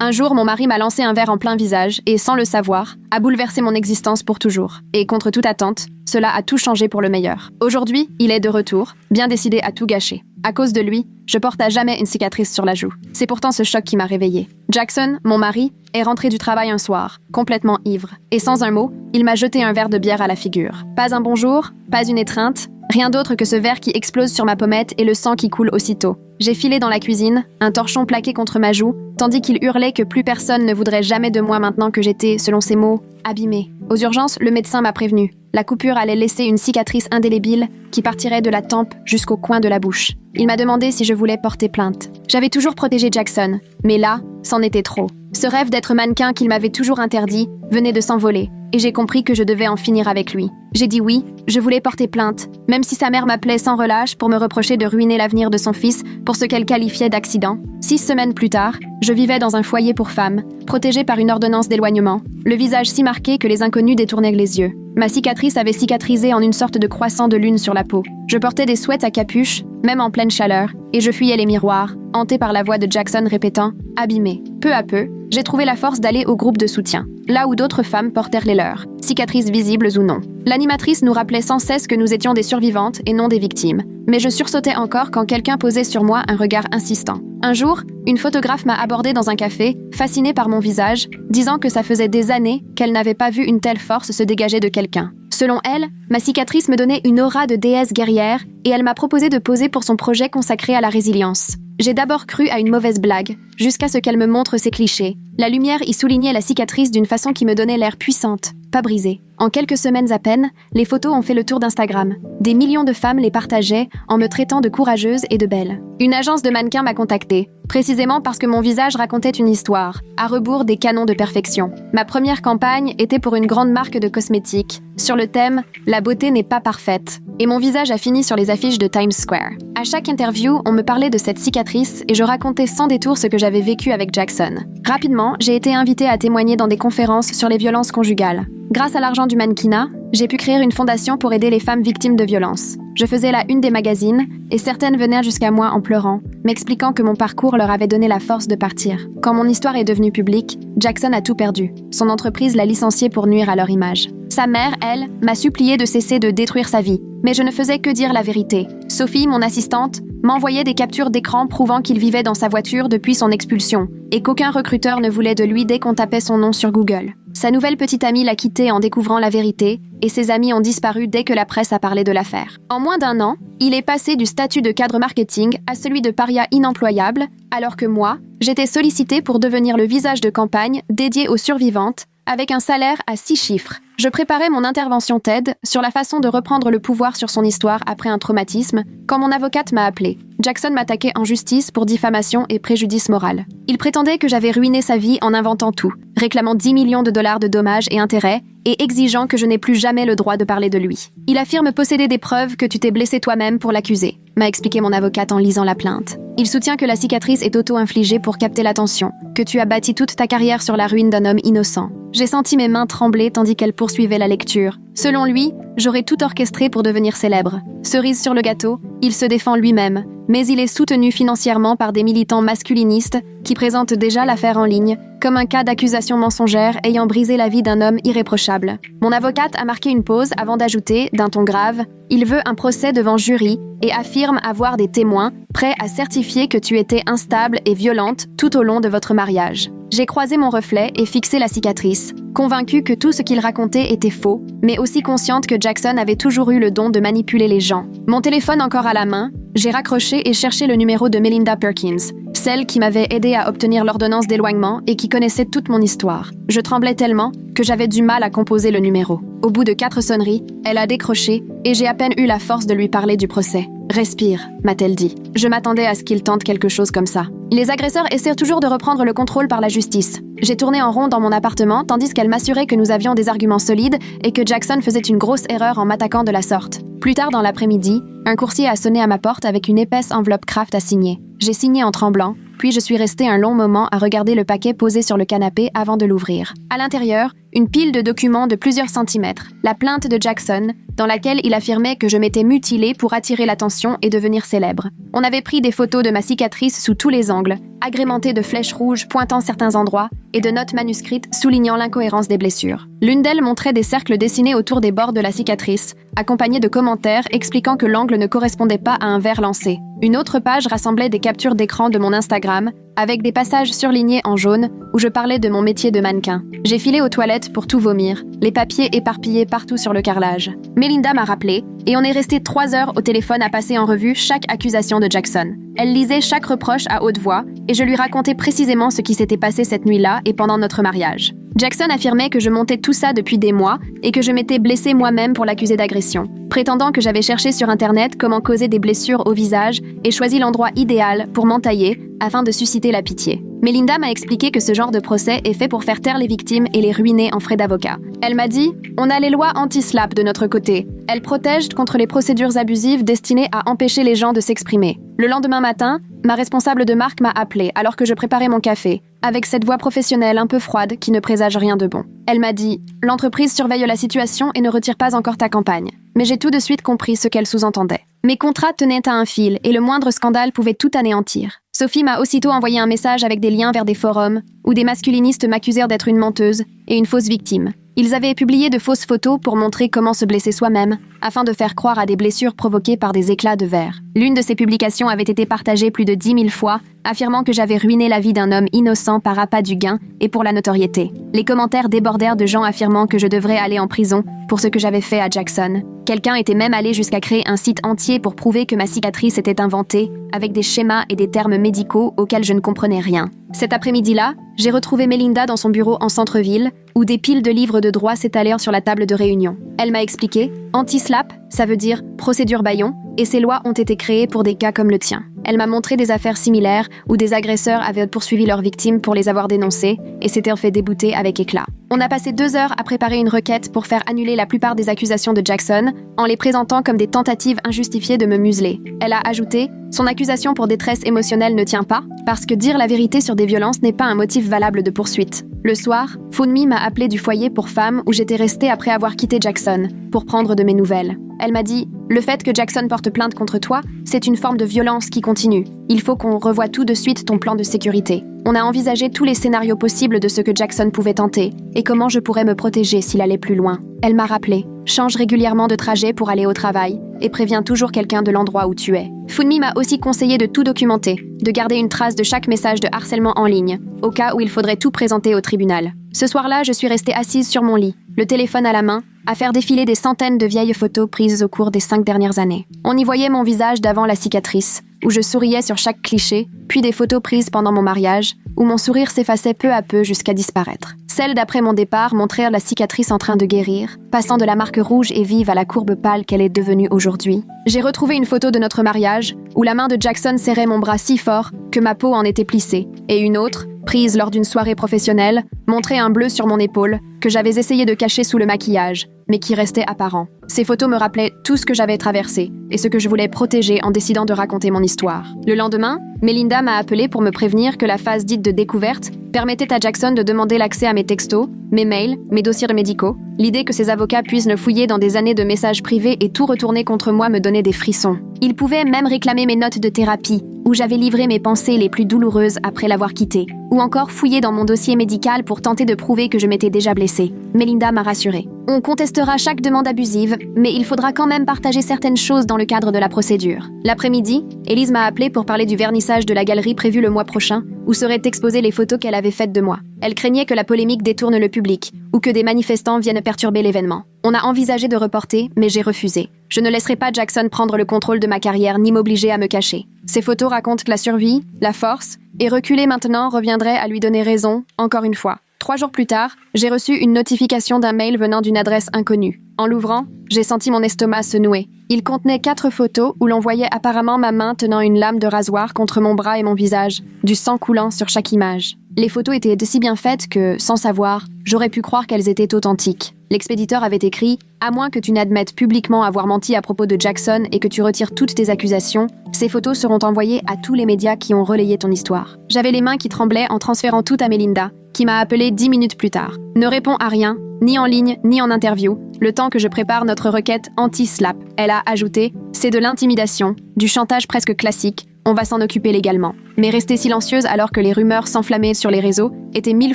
Un jour, mon mari m'a lancé un verre en plein visage et, sans le savoir, a bouleversé mon existence pour toujours. Et contre toute attente, cela a tout changé pour le meilleur. Aujourd'hui, il est de retour, bien décidé à tout gâcher. À cause de lui, je porte à jamais une cicatrice sur la joue. C'est pourtant ce choc qui m'a réveillée. Jackson, mon mari, est rentré du travail un soir, complètement ivre. Et sans un mot, il m'a jeté un verre de bière à la figure. Pas un bonjour, pas une étreinte, rien d'autre que ce verre qui explose sur ma pommette et le sang qui coule aussitôt. J'ai filé dans la cuisine, un torchon plaqué contre ma joue, tandis qu'il hurlait que plus personne ne voudrait jamais de moi maintenant que j'étais, selon ses mots, abîmée. Aux urgences, le médecin m'a prévenu. La coupure allait laisser une cicatrice indélébile qui partirait de la tempe jusqu'au coin de la bouche. Il m'a demandé si je voulais porter plainte. J'avais toujours protégé Jackson, mais là, c'en était trop. Ce rêve d'être mannequin qu'il m'avait toujours interdit venait de s'envoler, et j'ai compris que je devais en finir avec lui. J'ai dit oui, je voulais porter plainte, même si sa mère m'appelait sans relâche pour me reprocher de ruiner l'avenir de son fils pour ce qu'elle qualifiait d'accident. 6 semaines plus tard, je vivais dans un foyer pour femmes, protégée par une ordonnance d'éloignement, le visage si marqué que les inconnus détournaient les yeux. Ma cicatrice avait cicatrisé en une sorte de croissant de lune sur la peau. Je portais des sweats à capuche, même en pleine chaleur, et je fuyais les miroirs, hantée par la voix de Jackson répétant « abîmé ». Peu à peu, j'ai trouvé la force d'aller au groupe de soutien, là où d'autres femmes portèrent les leurs, cicatrices visibles ou non. L'animatrice nous rappelait sans cesse que nous étions des survivantes et non des victimes. Mais je sursautais encore quand quelqu'un posait sur moi un regard insistant. Un jour, une photographe m'a abordée dans un café, fascinée par mon visage, disant que ça faisait des années qu'elle n'avait pas vu une telle force se dégager de quelqu'un. Selon elle, ma cicatrice me donnait une aura de déesse guerrière et elle m'a proposé de poser pour son projet consacré à la résilience. J'ai d'abord cru à une mauvaise blague, jusqu'à ce qu'elle me montre ses clichés. La lumière y soulignait la cicatrice d'une façon qui me donnait l'air puissante, pas brisée. En quelques semaines à peine, les photos ont fait le tour d'Instagram. Des millions de femmes les partageaient en me traitant de courageuse et de belle. Une agence de mannequins m'a contactée, précisément parce que mon visage racontait une histoire, à rebours des canons de perfection. Ma première campagne était pour une grande marque de cosmétiques, sur le thème « La beauté n'est pas parfaite ». Et mon visage a fini sur les affiches de Times Square. À chaque interview, on me parlait de cette cicatrice et je racontais sans détour ce que j'avais vécu avec Jackson. Rapidement, j'ai été invitée à témoigner dans des conférences sur les violences conjugales. Grâce à l'argent du mannequinat, j'ai pu créer une fondation pour aider les femmes victimes de violences. Je faisais la une des magazines et certaines venaient jusqu'à moi en pleurant, m'expliquant que mon parcours leur avait donné la force de partir. Quand mon histoire est devenue publique, Jackson a tout perdu. Son entreprise l'a licencié pour nuire à leur image. Sa mère, elle, m'a supplié de cesser de détruire sa vie. Mais je ne faisais que dire la vérité. Sophie, mon assistante, m'envoyait des captures d'écran prouvant qu'il vivait dans sa voiture depuis son expulsion et qu'aucun recruteur ne voulait de lui dès qu'on tapait son nom sur Google. Sa nouvelle petite amie l'a quitté en découvrant la vérité et ses amis ont disparu dès que la presse a parlé de l'affaire. En moins d'1 an, il est passé du statut de cadre marketing à celui de paria inemployable, alors que moi, j'étais sollicitée pour devenir le visage de campagne dédié aux survivantes avec un salaire à 6 chiffres. Je préparais mon intervention TED sur la façon de reprendre le pouvoir sur son histoire après un traumatisme quand mon avocate m'a appelée. Jackson m'attaquait en justice pour diffamation et préjudice moral. Il prétendait que j'avais ruiné sa vie en inventant tout, réclamant 10 millions de dollars de dommages et intérêts et exigeant que je n'ai plus jamais le droit de parler de lui. Il affirme posséder des preuves que tu t'es blessé toi-même pour l'accuser, m'a expliqué mon avocate en lisant la plainte. Il soutient que la cicatrice est auto-infligée pour capter l'attention, que tu as bâti toute ta carrière sur la ruine d'un homme innocent. J'ai senti mes mains trembler tandis qu'elle poursuivait la lecture. Selon lui, j'aurais tout orchestré pour devenir célèbre. Cerise sur le gâteau, il se défend lui-même, mais il est soutenu financièrement par des militants masculinistes qui présentent déjà l'affaire en ligne comme un cas d'accusation mensongère ayant brisé la vie d'un homme irréprochable. Mon avocate a marqué une pause avant d'ajouter, d'un ton grave, « Il veut un procès devant jury et affirme avoir des témoins prêts à certifier que tu étais instable et violente tout au long de votre mariage. » J'ai croisé mon reflet et fixé la cicatrice, convaincue que tout ce qu'il racontait était faux, mais aussi consciente que Jackson avait toujours eu le don de manipuler les gens. Mon téléphone encore à la main, j'ai raccroché et cherché le numéro de Melinda Perkins, celle qui m'avait aidé à obtenir l'ordonnance d'éloignement et qui connaissait toute mon histoire. Je tremblais tellement que j'avais du mal à composer le numéro. Au bout de 4 sonneries, elle a décroché et j'ai à peine eu la force de lui parler du procès. « Respire », m'a-t-elle dit. Je m'attendais à ce qu'il tente quelque chose comme ça. Les agresseurs essaient toujours de reprendre le contrôle par la justice. J'ai tourné en rond dans mon appartement tandis qu'elle m'assurait que nous avions des arguments solides et que Jackson faisait une grosse erreur en m'attaquant de la sorte. Plus tard dans l'après-midi, un coursier a sonné à ma porte avec une épaisse enveloppe Kraft à signer. J'ai signé en tremblant, puis je suis restée un long moment à regarder le paquet posé sur le canapé avant de l'ouvrir. À l'intérieur, une pile de documents de plusieurs centimètres, la plainte de Jackson, dans laquelle il affirmait que je m'étais mutilée pour attirer l'attention et devenir célèbre. On avait pris des photos de ma cicatrice sous tous les angles, agrémentées de flèches rouges pointant certains endroits et de notes manuscrites soulignant l'incohérence des blessures. L'une d'elles montrait des cercles dessinés autour des bords de la cicatrice, accompagnés de commentaires expliquant que l'angle ne correspondait pas à un verre lancé. Une autre page rassemblait des captures d'écran de mon Instagram, avec des passages surlignés en jaune où je parlais de mon métier de mannequin. J'ai filé aux toilettes pour tout vomir, les papiers éparpillés partout sur le carrelage. Melinda m'a rappelé, et on est resté 3 heures au téléphone à passer en revue chaque accusation de Jackson. Elle lisait chaque reproche à haute voix, et je lui racontais précisément ce qui s'était passé cette nuit-là et pendant notre mariage. Jackson affirmait que je montais tout ça depuis des mois et que je m'étais blessée moi-même pour l'accuser d'agression, prétendant que j'avais cherché sur Internet comment causer des blessures au visage et choisi l'endroit idéal pour m'entailler afin de susciter la pitié. Melinda m'a expliqué que ce genre de procès est fait pour faire taire les victimes et les ruiner en frais d'avocat. Elle m'a dit « On a les lois anti-slap de notre côté. Elles protègent contre les procédures abusives destinées à empêcher les gens de s'exprimer. » Le lendemain matin, ma responsable de marque m'a appelée alors que je préparais mon café, avec cette voix professionnelle un peu froide qui ne présage rien de bon. Elle m'a dit « L'entreprise surveille la situation et ne retire pas encore ta campagne. » Mais j'ai tout de suite compris ce qu'elle sous-entendait. Mes contrats tenaient à un fil et le moindre scandale pouvait tout anéantir. Sophie m'a aussitôt envoyé un message avec des liens vers des forums où des masculinistes m'accusèrent d'être une menteuse et une fausse victime. Ils avaient publié de fausses photos pour montrer comment se blesser soi-même, afin de faire croire à des blessures provoquées par des éclats de verre. L'une de ces publications avait été partagée plus de 10 000 fois, affirmant que j'avais ruiné la vie d'un homme innocent par appât du gain et pour la notoriété. Les commentaires débordèrent de gens affirmant que je devrais aller en prison pour ce que j'avais fait à Jackson. Quelqu'un était même allé jusqu'à créer un site entier pour prouver que ma cicatrice était inventée, avec des schémas et des termes médicaux auxquels je ne comprenais rien. Cet après-midi-là, j'ai retrouvé Melinda dans son bureau en centre-ville, où des piles de livres de droit s'étalèrent sur la table de réunion. Elle m'a expliqué « Anti-slap, ça veut dire procédure bâillon, et ces lois ont été créées pour des cas comme le tien. » Elle m'a montré des affaires similaires où des agresseurs avaient poursuivi leurs victimes pour les avoir dénoncées et s'étaient fait débouter avec éclat. On a passé 2 heures à préparer une requête pour faire annuler la plupart des accusations de Jackson en les présentant comme des tentatives injustifiées de me museler. Elle a ajouté « Son accusation pour détresse émotionnelle ne tient pas parce que dire la vérité sur des violences n'est pas un motif valable de poursuite. » Le soir, Funmi m'a appelé du foyer pour femmes où j'étais restée après avoir quitté Jackson pour prendre de mes nouvelles. Elle m'a dit « Le fait que Jackson porte plainte contre toi, c'est une forme de violence qui continue. Il faut qu'on revoie tout de suite ton plan de sécurité. » On a envisagé tous les scénarios possibles de ce que Jackson pouvait tenter et comment je pourrais me protéger s'il allait plus loin. Elle m'a rappelé « Change régulièrement de trajet pour aller au travail et préviens toujours quelqu'un de l'endroit où tu es. » Funmi m'a aussi conseillé de tout documenter, de garder une trace de chaque message de harcèlement en ligne, au cas où il faudrait tout présenter au tribunal. Ce soir-là, je suis restée assise sur mon lit, le téléphone à la main, à faire défiler des centaines de vieilles photos prises au cours des 5 dernières années. On y voyait mon visage d'avant la cicatrice, où je souriais sur chaque cliché, puis des photos prises pendant mon mariage, où mon sourire s'effaçait peu à peu jusqu'à disparaître. Celles d'après mon départ montrèrent la cicatrice en train de guérir, passant de la marque rouge et vive à la courbe pâle qu'elle est devenue aujourd'hui. J'ai retrouvé une photo de notre mariage, où la main de Jackson serrait mon bras si fort que ma peau en était plissée, et une autre, prise lors d'une soirée professionnelle, montrait un bleu sur mon épaule que j'avais essayé de cacher sous le maquillage, mais qui restait apparent. Ces photos me rappelaient tout ce que j'avais traversé et ce que je voulais protéger en décidant de raconter mon histoire. Le lendemain, Melinda m'a appelé pour me prévenir que la phase dite de découverte permettait à Jackson de demander l'accès à mes textos, mes mails, mes dossiers médicaux. L'idée que ses avocats puissent le fouiller dans des années de messages privés et tout retourner contre moi me donnait des frissons. Ils pouvaient même réclamer mes notes de thérapie, où j'avais livré mes pensées les plus douloureuses après l'avoir quitté, ou encore fouiller dans mon dossier médical pour tenter de prouver que je m'étais déjà blessée. Melinda m'a rassurée. On contestera chaque demande abusive, mais il faudra quand même partager certaines choses dans le cadre de la procédure. L'après-midi, Élise m'a appelé pour parler du vernissage de la galerie prévu le mois prochain, où seraient exposées les photos qu'elle avait faites de moi. Elle craignait que la polémique détourne le public, ou que des manifestants viennent perturber l'événement. On a envisagé de reporter, mais j'ai refusé. Je ne laisserai pas Jackson prendre le contrôle de ma carrière ni m'obliger à me cacher. Ces photos racontent que la survie, la force, et reculer maintenant reviendrait à lui donner raison, encore une fois. 3 jours plus tard, j'ai reçu une notification d'un mail venant d'une adresse inconnue. En l'ouvrant, j'ai senti mon estomac se nouer. Il contenait 4 photos où l'on voyait apparemment ma main tenant une lame de rasoir contre mon bras et mon visage, du sang coulant sur chaque image. Les photos étaient de si bien faites que, sans savoir, j'aurais pu croire qu'elles étaient authentiques. L'expéditeur avait écrit « À moins que tu n'admettes publiquement avoir menti à propos de Jackson et que tu retires toutes tes accusations, ces photos seront envoyées à tous les médias qui ont relayé ton histoire. » J'avais les mains qui tremblaient en transférant tout à Melinda, qui m'a appelé 10 minutes plus tard. Ne réponds à rien, ni en ligne, ni en interview, le temps que je prépare notre requête anti-slap. Elle a ajouté « C'est de l'intimidation, du chantage presque classique, on va s'en occuper légalement. » Mais rester silencieuse alors que les rumeurs s'enflammaient sur les réseaux était 1000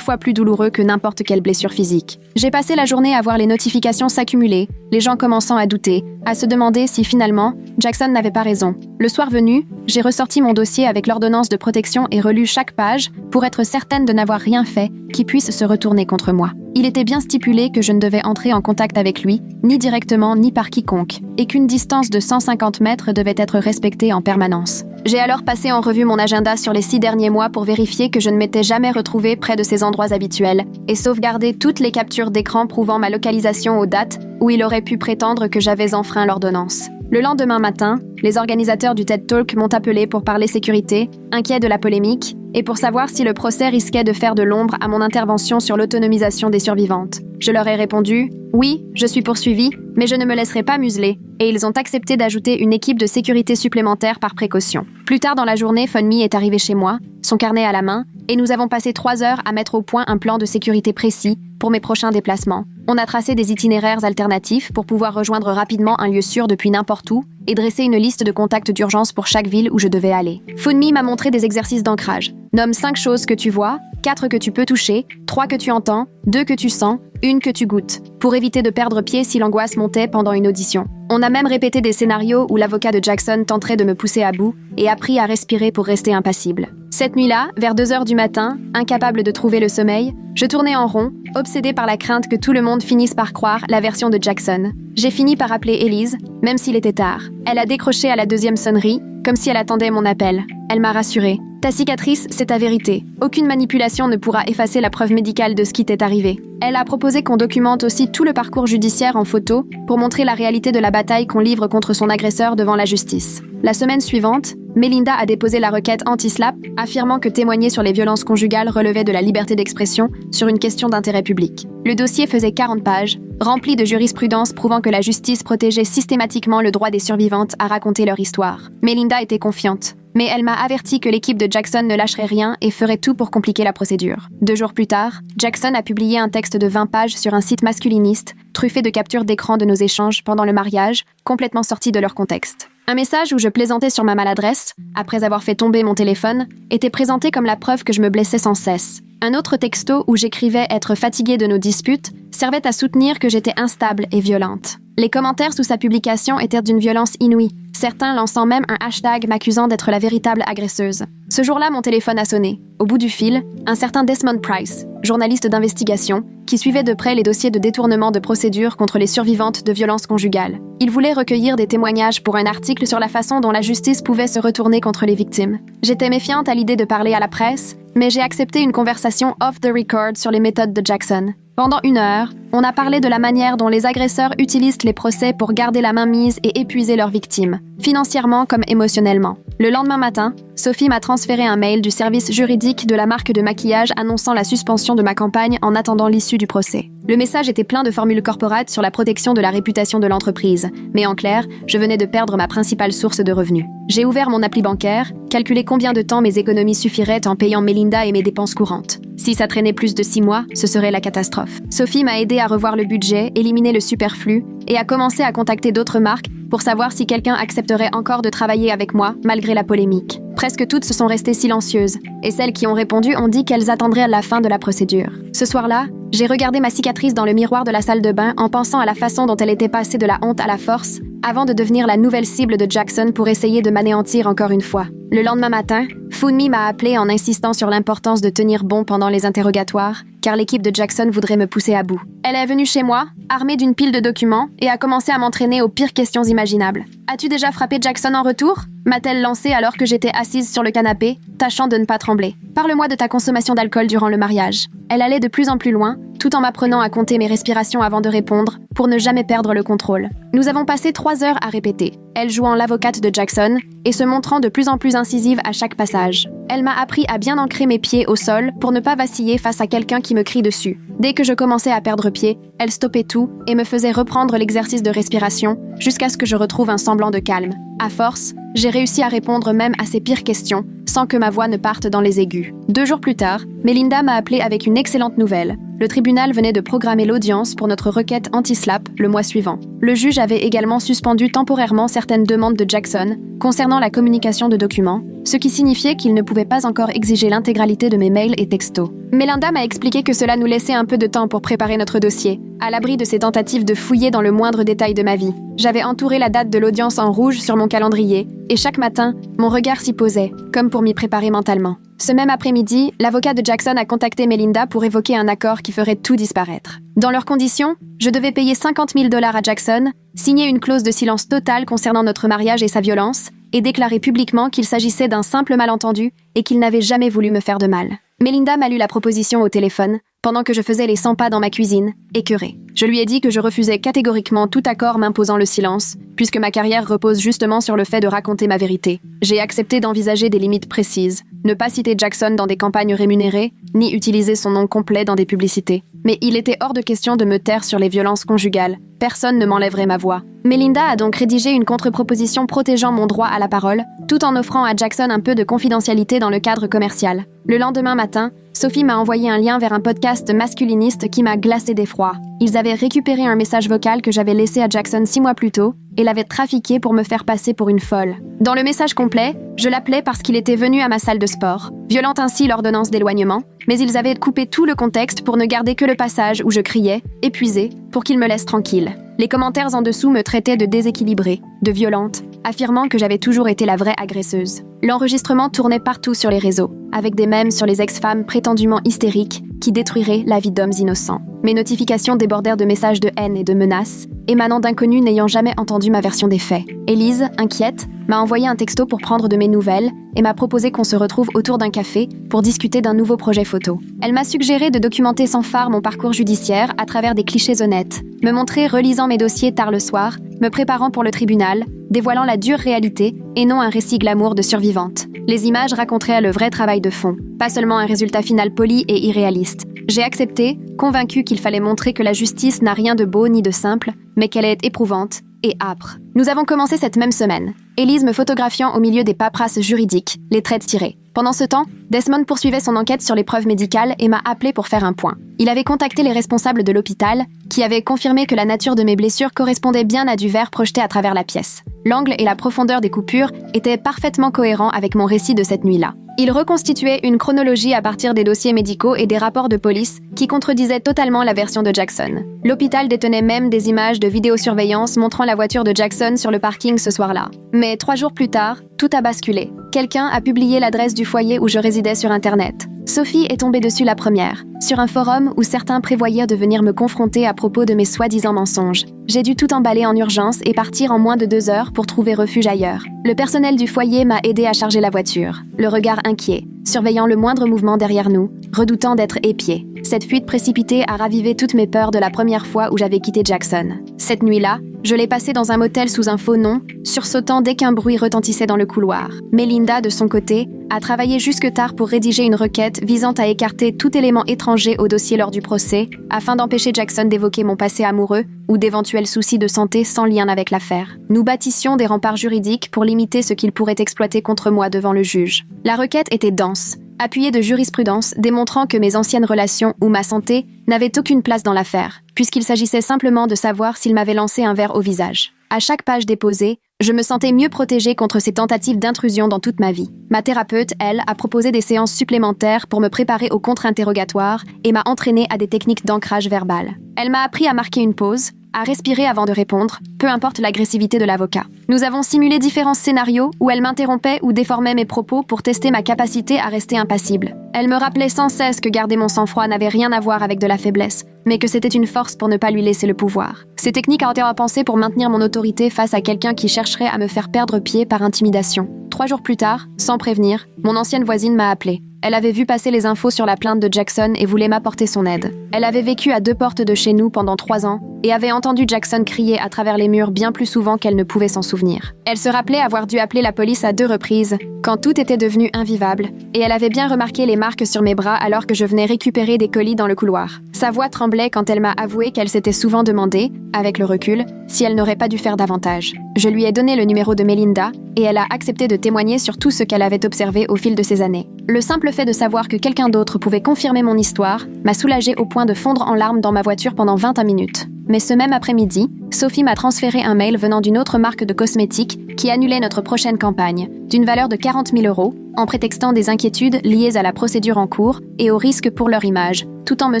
fois plus douloureux que n'importe quelle blessure physique. J'ai passé la journée à voir les notifications s'accumuler, les gens commençant à douter, à se demander si finalement, Jackson n'avait pas raison. Le soir venu, j'ai ressorti mon dossier avec l'ordonnance de protection et relu chaque page pour être certaine de n'avoir rien fait qui puisse se retourner contre moi. Il était bien stipulé que je ne devais entrer en contact avec lui, ni directement ni par quiconque, et qu'une distance de 150 mètres devait être respectée en permanence. J'ai alors passé en revue mon agenda sur les 6 derniers mois pour vérifier que je ne m'étais jamais retrouvée près de ces endroits habituels et sauvegarder toutes les captures d'écran prouvant ma localisation aux dates où il aurait pu prétendre que j'avais enfreint l'ordonnance. Le lendemain matin, les organisateurs du TED Talk m'ont appelé pour parler sécurité, inquiets de la polémique, et pour savoir si le procès risquait de faire de l'ombre à mon intervention sur l'autonomisation des survivantes. Je leur ai répondu « Oui, je suis poursuivie, mais je ne me laisserai pas museler », et ils ont accepté d'ajouter une équipe de sécurité supplémentaire par précaution. Plus tard dans la journée, Funmi est arrivé chez moi, son carnet à la main, et nous avons passé 3 heures à mettre au point un plan de sécurité précis pour mes prochains déplacements. On a tracé des itinéraires alternatifs pour pouvoir rejoindre rapidement un lieu sûr depuis n'importe où et dresser une liste de contacts d'urgence pour chaque ville où je devais aller. Funmi m'a montré des exercices d'ancrage. Nomme 5 choses que tu vois, 4 que tu peux toucher, 3 que tu entends, 2 que tu sens, 1 que tu goûtes, pour éviter de perdre pied si l'angoisse montait pendant une audition. On a même répété des scénarios où l'avocat de Jackson tenterait de me pousser à bout et appris à respirer pour rester impassible. Cette nuit-là, vers 2 heures du matin, incapable de trouver le sommeil, je tournais en rond, obsédée par la crainte que tout le monde finisse par croire la version de Jackson. J'ai fini par appeler Elise, même s'il était tard. Elle a décroché à la 2e sonnerie, comme si elle attendait mon appel. Elle m'a rassurée. « Ta cicatrice, c'est ta vérité. Aucune manipulation ne pourra effacer la preuve médicale de ce qui t'est arrivé. » Elle a proposé qu'on documente aussi tout le parcours judiciaire en photo pour montrer la réalité de la bataille qu'on livre contre son agresseur devant la justice. La semaine suivante, Melinda a déposé la requête anti-slap, affirmant que témoigner sur les violences conjugales relevait de la liberté d'expression sur une question d'intérêt public. Le dossier faisait 40 pages, rempli de jurisprudence prouvant que la justice protégeait systématiquement le droit des survivantes à raconter leur histoire. Melinda était confiante, mais elle m'a averti que l'équipe de Jackson ne lâcherait rien et ferait tout pour compliquer la procédure. 2 jours plus tard, Jackson a publié un texte de 20 pages sur un site masculiniste, truffé de captures d'écran de nos échanges pendant le mariage, complètement sortis de leur contexte. Un message où je plaisantais sur ma maladresse, après avoir fait tomber mon téléphone, était présenté comme la preuve que je me blessais sans cesse. Un autre texto où j'écrivais être fatiguée de nos disputes servait à soutenir que j'étais instable et violente. Les commentaires sous sa publication étaient d'une violence inouïe, certains lançant même un hashtag m'accusant d'être la véritable agresseuse. Ce jour-là, mon téléphone a sonné. Au bout du fil, un certain Desmond Price, journaliste d'investigation, qui suivait de près les dossiers de détournement de procédures contre les survivantes de violences conjugales. Il voulait recueillir des témoignages pour un article sur la façon dont la justice pouvait se retourner contre les victimes. J'étais méfiante à l'idée de parler à la presse, mais j'ai accepté une conversation off the record sur les méthodes de Jackson. Pendant 1 heure, on a parlé de la manière dont les agresseurs utilisent les procès pour garder la main mise et épuiser leurs victimes, financièrement comme émotionnellement. Le lendemain matin, Sophie m'a transféré un mail du service juridique de la marque de maquillage annonçant la suspension de ma campagne en attendant l'issue du procès. Le message était plein de formules corporates sur la protection de la réputation de l'entreprise, mais en clair, je venais de perdre ma principale source de revenus. J'ai ouvert mon appli bancaire, calculé combien de temps mes économies suffiraient en payant Melinda et mes dépenses courantes. Si ça traînait plus de 6 mois, ce serait la catastrophe. Sophie m'a aidé à revoir le budget, éliminer le superflu et à commencer à contacter d'autres marques pour savoir si quelqu'un accepterait encore de travailler avec moi malgré la polémique. Presque toutes se sont restées silencieuses, et celles qui ont répondu ont dit qu'elles attendraient la fin de la procédure. Ce soir-là, j'ai regardé ma cicatrice dans le miroir de la salle de bain en pensant à la façon dont elle était passée de la honte à la force, avant de devenir la nouvelle cible de Jackson pour essayer de m'anéantir encore une fois. Le lendemain matin, Funmi m'a appelé en insistant sur l'importance de tenir bon pendant les interrogatoires, car l'équipe de Jackson voudrait me pousser à bout. Elle est venue chez moi, armée d'une pile de documents, et a commencé à m'entraîner aux pires questions imaginables. « As-tu déjà frappé Jackson en retour ?» m'a-t-elle lancé alors que j'étais assise sur le canapé, tâchant de ne pas trembler. « Parle-moi de ta consommation d'alcool durant le mariage. » Elle allait de plus en plus loin, tout en m'apprenant à compter mes respirations avant de répondre, pour ne jamais perdre le contrôle. Nous avons passé 3 heures à répéter, elle jouant l'avocate de Jackson et se montrant de plus en plus incisive à chaque passage. Elle m'a appris à bien ancrer mes pieds au sol pour ne pas vaciller face à quelqu'un qui me crie dessus. Dès que je commençais à perdre pied, elle stoppait tout et me faisait reprendre l'exercice de respiration jusqu'à ce que je retrouve un semblant de calme. À force, j'ai réussi à répondre même à ses pires questions sans que ma voix ne parte dans les aigus. 2 jours plus tard, Melinda m'a appelé avec une excellente nouvelle. Le tribunal venait de programmer l'audience pour notre requête anti-SLAPP le mois suivant. Le juge avait également suspendu temporairement certaines demandes de Jackson concernant la communication de documents, ce qui signifiait qu'il ne pouvait pas encore exiger l'intégralité de mes mails et textos. Melinda m'a expliqué que cela nous laissait un peu de temps pour préparer notre dossier, à l'abri de ses tentatives de fouiller dans le moindre détail de ma vie. J'avais entouré la date de l'audience en rouge sur mon calendrier, et chaque matin, mon regard s'y posait, comme pour m'y préparer mentalement. Ce même après-midi, l'avocat de Jackson a contacté Melinda pour évoquer un accord qui ferait tout disparaître. Dans leurs conditions, je devais payer $50 000 à Jackson, signer une clause de silence totale concernant notre mariage et sa violence, et déclarer publiquement qu'il s'agissait d'un simple malentendu et qu'il n'avait jamais voulu me faire de mal. Melinda m'a lu la proposition au téléphone, pendant que je faisais les 100 pas dans ma cuisine, écœurée. Je lui ai dit que je refusais catégoriquement tout accord m'imposant le silence, puisque ma carrière repose justement sur le fait de raconter ma vérité. J'ai accepté d'envisager des limites précises, ne pas citer Jackson dans des campagnes rémunérées, ni utiliser son nom complet dans des publicités. Mais il était hors de question de me taire sur les violences conjugales. Personne ne m'enlèverait ma voix. Melinda a donc rédigé une contre-proposition protégeant mon droit à la parole, tout en offrant à Jackson un peu de confidentialité dans le cadre commercial. Le lendemain matin, Sophie m'a envoyé un lien vers un podcast masculiniste qui m'a glacé d'effroi. Ils avaient récupéré un message vocal que j'avais laissé à Jackson 6 mois plus tôt et l'avaient trafiqué pour me faire passer pour une folle. Dans le message complet, je l'appelais parce qu'il était venu à ma salle de sport, violant ainsi l'ordonnance d'éloignement, mais ils avaient coupé tout le contexte pour ne garder que le passage où je criais, épuisée, pour qu'il me laisse tranquille. Les commentaires en dessous me traitaient de déséquilibrée, de violente, affirmant que j'avais toujours été la vraie agresseuse. L'enregistrement tournait partout sur les réseaux, avec des mèmes sur les ex-femmes prétendument hystériques qui détruiraient la vie d'hommes innocents. Mes notifications débordèrent de messages de haine et de menaces, émanant d'inconnus n'ayant jamais entendu ma version des faits. Élise, inquiète, m'a envoyé un texto pour prendre de mes nouvelles et m'a proposé qu'on se retrouve autour d'un café pour discuter d'un nouveau projet photo. Elle m'a suggéré de documenter sans phare mon parcours judiciaire à travers des clichés honnêtes, me montrer relisant mes dossiers tard le soir, me préparant pour le tribunal, dévoilant la dure réalité et non un récit glamour de survivante. Les images raconteraient le vrai travail de fond, pas seulement un résultat final poli et irréaliste. J'ai accepté, convaincue qu'il fallait montrer que la justice n'a rien de beau ni de simple, mais qu'elle est éprouvante et âpre. Nous avons commencé cette même semaine, Élise me photographiant au milieu des paperasses juridiques, les traits tirés. Pendant ce temps, Desmond poursuivait son enquête sur les preuves médicales et m'a appelé pour faire un point. Il avait contacté les responsables de l'hôpital, qui avaient confirmé que la nature de mes blessures correspondait bien à du verre projeté à travers la pièce. L'angle et la profondeur des coupures étaient parfaitement cohérents avec mon récit de cette nuit-là. Il reconstituait une chronologie à partir des dossiers médicaux et des rapports de police qui contredisaient totalement la version de Jackson. L'hôpital détenait même des images de vidéosurveillance montrant la voiture de Jackson sur le parking ce soir-là. Mais 3 jours plus tard, tout a basculé. Quelqu'un a publié l'adresse du foyer où je résidais sur Internet. Sophie est tombée dessus la première, sur un forum où certains prévoyaient de venir me confronter à propos de mes soi-disant mensonges. J'ai dû tout emballer en urgence et partir en moins de 2 heures pour trouver refuge ailleurs. Le personnel du foyer m'a aidé à charger la voiture, le regard inquiet, surveillant le moindre mouvement derrière nous, redoutant d'être épié. Cette fuite précipitée a ravivé toutes mes peurs de la première fois où j'avais quitté Jackson. Cette nuit-là, je l'ai passé dans un motel sous un faux nom, sursautant dès qu'un bruit retentissait dans le couloir. Melinda, de son côté, a travaillé jusque tard pour rédiger une requête visant à écarter tout élément étranger au dossier lors du procès, afin d'empêcher Jackson d'évoquer mon passé amoureux ou d'éventuels soucis de santé sans lien avec l'affaire. Nous bâtissions des remparts juridiques pour limiter ce qu'il pourrait exploiter contre moi devant le juge. La requête était dense, appuyée de jurisprudence démontrant que mes anciennes relations ou ma santé n'avaient aucune place dans l'affaire, puisqu'il s'agissait simplement de savoir s'il m'avait lancé un verre au visage. À chaque page déposée, je me sentais mieux protégée contre ces tentatives d'intrusion dans toute ma vie. Ma thérapeute, elle, a proposé des séances supplémentaires pour me préparer au contre-interrogatoire et m'a entraînée à des techniques d'ancrage verbal. Elle m'a appris à marquer une pause, à respirer avant de répondre, peu importe l'agressivité de l'avocat. Nous avons simulé différents scénarios où elle m'interrompait ou déformait mes propos pour tester ma capacité à rester impassible. Elle me rappelait sans cesse que garder mon sang-froid n'avait rien à voir avec de la faiblesse, mais que c'était une force pour ne pas lui laisser le pouvoir. Ces techniques ont été repensées pour maintenir mon autorité face à quelqu'un qui chercherait à me faire perdre pied par intimidation. 3 jours plus tard, sans prévenir, mon ancienne voisine m'a appelé. Elle avait vu passer les infos sur la plainte de Jackson et voulait m'apporter son aide. Elle avait vécu à 2 portes de chez nous pendant 3 ans et avait entendu Jackson crier à travers les murs bien plus souvent qu'elle ne pouvait s'en souvenir. Elle se rappelait avoir dû appeler la police à 2 reprises, quand tout était devenu invivable, et elle avait bien remarqué les marques sur mes bras alors que je venais récupérer des colis dans le couloir. Sa voix tremblait quand elle m'a avoué qu'elle s'était souvent demandé, avec le recul, si elle n'aurait pas dû faire davantage. Je lui ai donné le numéro de Melinda, et elle a accepté de témoigner sur tout ce qu'elle avait observé au fil de ces années. Le simple fait de savoir que quelqu'un d'autre pouvait confirmer mon histoire m'a soulagée au point de fondre en larmes dans ma voiture pendant 21 minutes. Mais ce même après-midi, Sophie m'a transféré un mail venant d'une autre marque de cosmétiques qui annulait notre prochaine campagne, d'une valeur de 40 000 €, en prétextant des inquiétudes liées à la procédure en cours et au risque pour leur image, tout en me